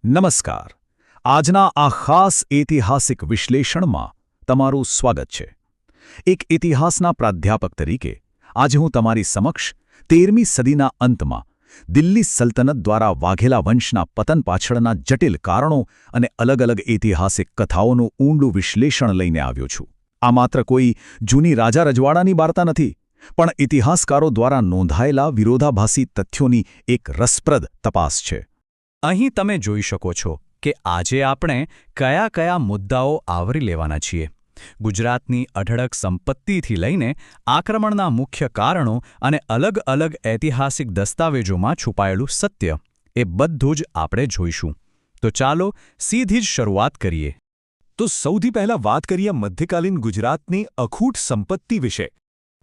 નમસ્કાર. આજના આ ખાસ ઐતિહાસિક વિશ્લેષણમાં તમારું સ્વાગત છે. એક ઇતિહાસના પ્રાધ્યાપક તરીકે આજે હું તમારી સમક્ષ 13મી સદીના અંતમાં દિલ્હી સલ્તનત દ્વારા વાઘેલા વંશના પતન પાછળના જટિલ કારણો અને અલગ અલગ ઐતિહાસિક કથાઓનું ઊંડું વિશ્લેષણ લઈને આવ્યો છું. આ માત્ર કોઈ જૂની રાજા રજવાડાની વાર્તા નથી, પણ ઇતિહાસકારો દ્વારા નોંધાયેલા વિરોધાભાસી તથ્યોની એક રસપ્રદ તપાસ છે. અહીં તમે જોઈ શકો છો કે આજે આપણે કયા કયા મુદ્દાઓ આવરી લેવાના છીએ. ગુજરાતની અઢળક સંપત્તિથી લઈને આક્રમણના મુખ્ય કારણો અને અલગ અલગ ઐતિહાસિક દસ્તાવેજોમાં છુપાયેલું સત્ય, એ બધું જ આપણે જોઈશું. તો ચાલો સીધી જ શરૂઆત કરીએ. તો સૌથી પહેલા વાત કરીએ મધ્યકાલીન ગુજરાતની અખૂટ સંપત્તિ વિશે.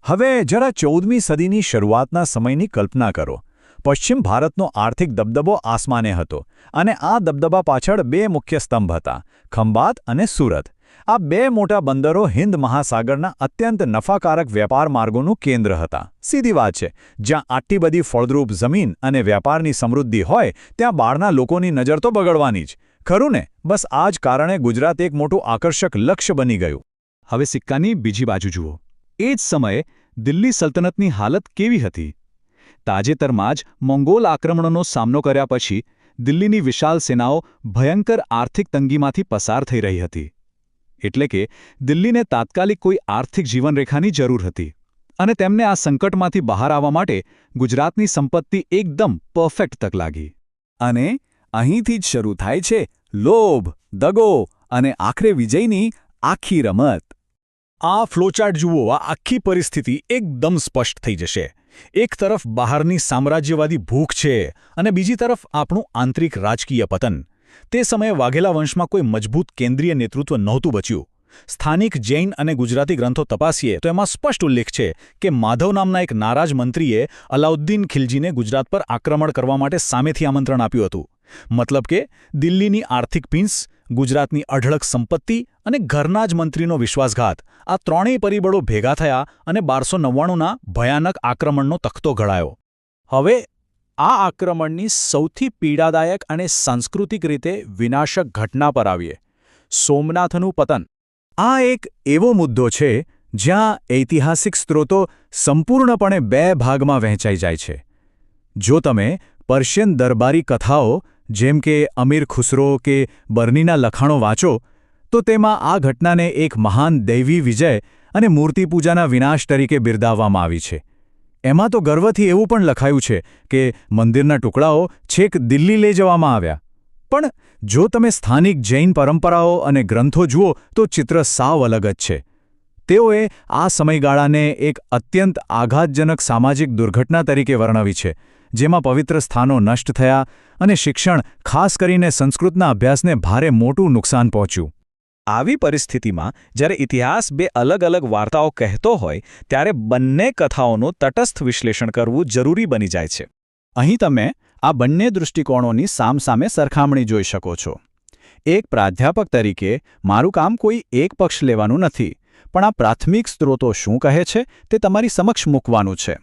હવે જરા 14મી સદીની શરૂઆતના સમયની કલ્પના કરો. પશ્ચિમ ભારતનો આર્થિક દબદબો આસમાને હતો, અને આ દબદબા પાછળ બે મુખ્ય સ્તંભ હતા: ખંભાત અને સુરત. આ બે મોટા બંદરો હિન્દ મહાસાગરના અત્યંત નફાકારક વેપાર માર્ગોનું કેન્દ્ર હતા. સીધી વાત છે, જ્યાં આટલી બધી ફળદ્રુપ જમીન અને વ્યાપારની સમૃદ્ધિ હોય ત્યાં બહારના લોકોની નજર તો બગડવાની જ. ખરું ને? બસ આ જ કારણે ગુજરાત એક મોટું આકર્ષક લક્ષ્ય બની ગયું. હવે સિક્કાની બીજી બાજુ જુઓ. એ જ સમયે દિલ્હી સલ્તનતની હાલત કેવી હતી? તાજેતરમાં જ મોંગોલ આક્રમણોનો સામનો કર્યા પછી દિલ્હીની વિશાળ સેનાઓ ભયંકર આર્થિક તંગીમાંથી પસાર થઈ રહી હતી. એટલે કે દિલ્હીને તાત્કાલિક કોઈ આર્થિક જીવનરેખાની જરૂર હતી, અને તેમને આ સંકટમાંથી બહાર આવવા માટે ગુજરાતની સંપત્તિ એકદમ પરફેક્ટ તક લાગી. અને અહીંથી જ શરૂ થાય છે લોભ, દગો અને આખરે વિજયની આખી રમત. આ ફ્લોચાર્ટ જુઓ, આ આખી પરિસ્થિતિ એકદમ સ્પષ્ટ થઈ જશે. એક તરફ બહારની સામ્રાજ્યવાદી ભૂખ છે, અને બીજી તરફ આપણું આંતરિક રાજકીય પતન. તે સમયે વાઘેલા વંશમાં કોઈ મજબૂત કેન્દ્રીય નેતૃત્વ નહોતું બચ્યું. સ્થાનિક જૈન અને ગુજરાતી ગ્રંથો તપાસીએ તો એમાં સ્પષ્ટ ઉલ્લેખ છે કે માધવ નામના એક નારાજ મંત્રીએ અલાઉદ્દીન ખિલજીને ગુજરાત પર આક્રમણ કરવા માટે સામેથી આમંત્રણ આપ્યું હતું. મતલબ કે દિલ્હીની આર્થિક પીંસ, ગુજરાતની અઢળક સંપત્તિ અને ઘરના જ મંત્રીનો વિશ્વાસઘાત, આ ત્રણેય પરિબળો ભેગા થયા અને 1299ના ભયાનક આક્રમણનો તખ્તો ઘડાયો. હવે આ આક્રમણની સૌથી પીડાદાયક અને સાંસ્કૃતિક રીતે વિનાશક ઘટના પર આવીએ: સોમનાથનું પતન. આ એક એવો મુદ્દો છે જ્યાં ઐતિહાસિક સ્ત્રોતો સંપૂર્ણપણે બે ભાગમાં વહેંચાઈ જાય છે. જો તમે પર્શિયન દરબારી કથાઓ જેમ કે અમીર ખુસરો કે બર્નીના લખાણો વાંચો, તો તેમાં આ ઘટનાને એક મહાન દૈવી વિજય અને મૂર્તિપૂજાના વિનાશ તરીકે બિરદાવવામાં આવી છે. એમાં તો ગર્વથી એવું પણ લખાયું છે કે મંદિરના ટુકડાઓ છેક દિલ્હી લઈ જવામાં આવ્યા. પણ જો તમે સ્થાનિક જૈન પરંપરાઓ અને ગ્રંથો જુઓ તો ચિત્ર સાવ અલગ જ છે. તેઓએ આ સમયગાળાને એક અત્યંત આઘાતજનક સામાજિક દુર્ઘટના તરીકે વર્ણવી છે, જેમાં પવિત્ર સ્થાનો નષ્ટ થયા અને શિક્ષણ, ખાસ કરીને સંસ્કૃતના અભ્યાસને ભારે મોટું નુકસાન પહોંચ્યું. આવી પરિસ્થિતિમાં જ્યારે ઇતિહાસ બે અલગ અલગ વાર્તાઓ કહેતો હોય, ત્યારે બંને કથાઓનું તટસ્થ વિશ્લેષણ કરવું જરૂરી બની જાય છે. અહીં તમે આ બંને દૃષ્ટિકોણોની સામસામે સરખામણી જોઈ શકો છો. એક પ્રાધ્યાપક તરીકે મારું કામ કોઈ એક પક્ષ લેવાનું નથી, પણ આ પ્રાથમિક સ્ત્રોતો શું કહે છે તે તમારી સમક્ષ મૂકવાનું છે.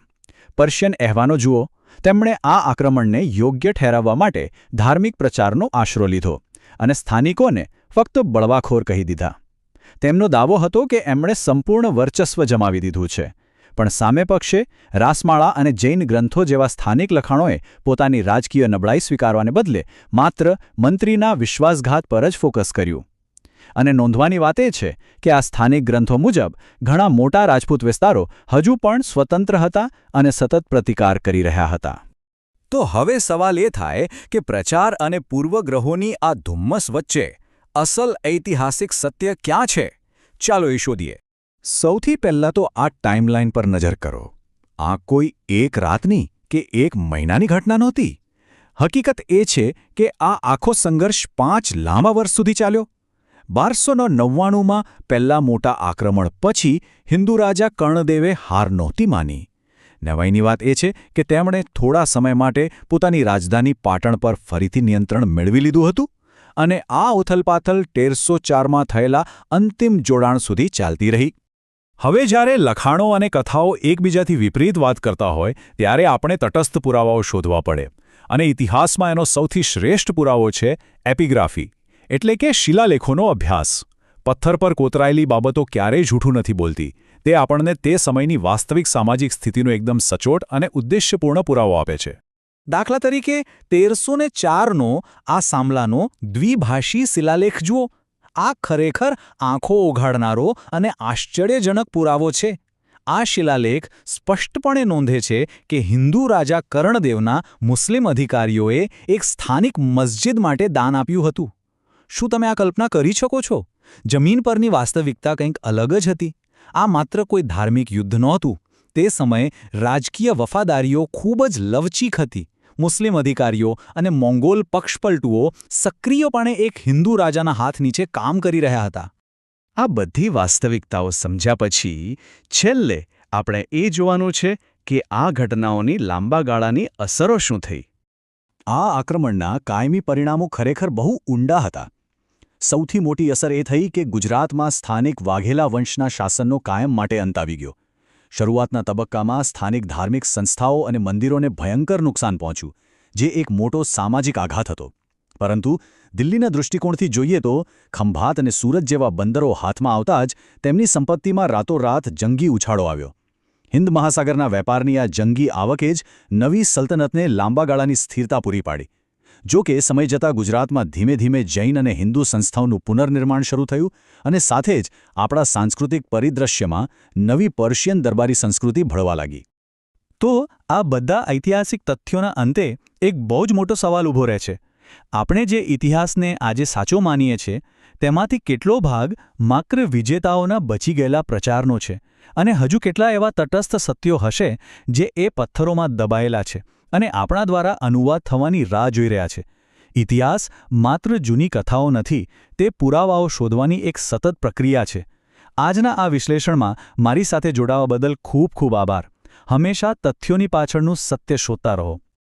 પર્શિયન અહેવાનો જુઓ. તેમણે આ આક્રમણને યોગ્ય ઠેરવવા માટે ધાર્મિક પ્રચારનો આશરો લીધો અને સ્થાનિકોને ફક્ત બળવાખોર કહી દીધા. તેમનો દાવો હતો કે એમણે સંપૂર્ણ વર્ચસ્વ જમાવી દીધું છે. પણ સામે પક્ષે રાસમાળા અને જૈન ગ્રંથો જેવા સ્થાનિક લખાણોએ પોતાની રાજકીય નબળાઈ સ્વીકારવાને બદલે માત્ર મંત્રીના વિશ્વાસઘાત પર જ ફોકસ કર્યું. અને નોંધવાની વાત એ છે કે આ સ્થાનિક ગ્રંથો મુજબ ઘણા મોટા રાજપૂત વિસ્તારો હજુ પણ સ્વતંત્ર હતા અને સતત પ્રતિકાર કરી રહ્યા હતા. તો હવે સવાલ એ થાય કે પ્રચાર અને પૂર્વગ્રહોની આ ધુમ્મસ વચ્ચે અસલ ઐતિહાસિક સત્ય ક્યાં છે? ચાલો એ શોધીએ. સૌથી પહેલાં તો આ ટાઈમલાઈન પર નજર કરો. આ કોઈ એક રાતની કે એક મહિનાની ઘટના નહોતી. હકીકત એ છે કે આ આખો સંઘર્ષ 5 લાંબા વર્ષ સુધી ચાલ્યો. 1299માં પહેલા મોટા આક્રમણ પછી હિન્દુ રાજા કર્ણદેવે હાર નહોતી માની. નવાઈની વાત એ છે કે તેમણે થોડા સમય માટે પોતાની રાજધાની પાટણ પર ફરીથી નિયંત્રણ મેળવી લીધું હતું, અને આ ઉથલપાથલ 1304માં થયેલા અંતિમ જોડાણ સુધી ચાલતી રહી. હવે જ્યારે લખાણો અને કથાઓ એકબીજાથી વિપરીત વાત કરતા હોય, ત્યારે આપણે તટસ્થ પુરાવાઓ શોધવા પડે. અને ઇતિહાસમાં એનો સૌથી શ્રેષ્ઠ પુરાવો છે એપિગ્રાફી, એટલે કે શિલાલેખોનો અભ્યાસ. પથ્થર પર કોતરાયેલી બાબતો ક્યારેય જૂઠું નથી બોલતી. તે આપણને તે સમયની વાસ્તવિક સામાજિક સ્થિતિનો એકદમ સચોટ અને ઉદ્દેશ્યપૂર્ણ પુરાવો આપે છે. દાખલા તરીકે 1304નો આ સામલાનો દ્વિભાષી શિલાલેખ જુઓ. આ ખરેખર આંખો ઓઘાડનારો અને આશ્ચર્યજનક પુરાવો છે. આ શિલાલેખ સ્પષ્ટપણે નોંધે છે કે હિન્દુ રાજા કર્ણદેવના મુસ્લિમ અધિકારીઓએ એક સ્થાનિક મસ્જિદ માટે દાન આપ્યું હતું. શું તમે આ કલ્પના કરી શકો છો? જમીન પરની વાસ્તવિકતા કંઈક અલગ જ હતી. આ માત્ર કોઈ ધાર્મિક યુદ્ધ નહોતું. તે સમયે રાજકીય વફાદારીઓ ખૂબ જ લવચીક હતી. મુસ્લિમ અધિકારીઓ અને મોંગોલ પક્ષપલટુઓ સક્રિયપણે એક હિન્દુ રાજાના હાથ નીચે કામ કરી રહ્યા હતા. આ બધી વાસ્તવિકતાઓ સમજ્યા પછી છેલ્લે આપણે એ જોવાનું છે કે આ ઘટનાઓની લાંબા ગાળાની અસરો શું થઈ. આ આક્રમણના કાયમી પરિણામો ખરેખર બહુ ઊંડા હતા. સૌથી મોટી અસર એ થઈ કે ગુજરાતમાં સ્થાનિક વાઘેલા વંશના શાસનનો કાયમ માટે અંત આવી ગયો. શરૂઆતના તબક્કામાં સ્થાનિક ધાર્મિક સંસ્થાઓ અને મંદિરોને ભયંકર નુકસાન પહોંચ્યું, જે એક મોટો સામાજિક આઘાત હતો. પરંતુ દિલ્હીના દૃષ્ટિકોણથી જોઈએ તો ખંભાત અને સુરત જેવા બંદરો હાથમાં આવતા જ તેમની સંપત્તિમાં રાતોરાત જંગી ઉછાળો આવ્યો. હિન્દ મહાસાગરના વેપારની આ જંગી આવકે જ નવી સલ્તનતને લાંબા ગાળાની સ્થિરતા પૂરી પાડી. જો કે સમય જતાં ગુજરાતમાં ધીમે ધીમે જૈન અને હિન્દુ સંસ્થાઓનું પુનર્નિર્માણ શરૂ થયું અને સાથે જ આપણા સાંસ્કૃતિક પરિદૃશ્યમાં નવી પર્શિયન દરબારી સંસ્કૃતિ ભળવા લાગી. તો આ બધા ઐતિહાસિક તથ્યોના અંતે એક બહુ જ મોટો સવાલ ઊભો રહે છે. આપણે જે ઇતિહાસને આજે સાચો માનીએ છીએ તેમાંથી કેટલો ભાગ માત્ર વિજેતાઓના બચી ગયેલા પ્રચારનો છે અને હજુ કેટલા એવા તટસ્થ સત્યો હશે જે એ પથ્થરોમાં દબાયેલા છે અને આપણા દ્વારા અનુવાદ થવાની રાહ જોઈ રહ્યા છે. ઇતિહાસ માત્ર જૂની કથાઓ નથી, તે પુરાવાઓ શોધવાની એક સતત પ્રક્રિયા છે. આજના આ વિશ્લેષણમાં મારી સાથે જોડાવા બદલ ખૂબ ખૂબ આભાર. હંમેશા તથ્યોની પાછળનું સત્ય શોધતા રહો.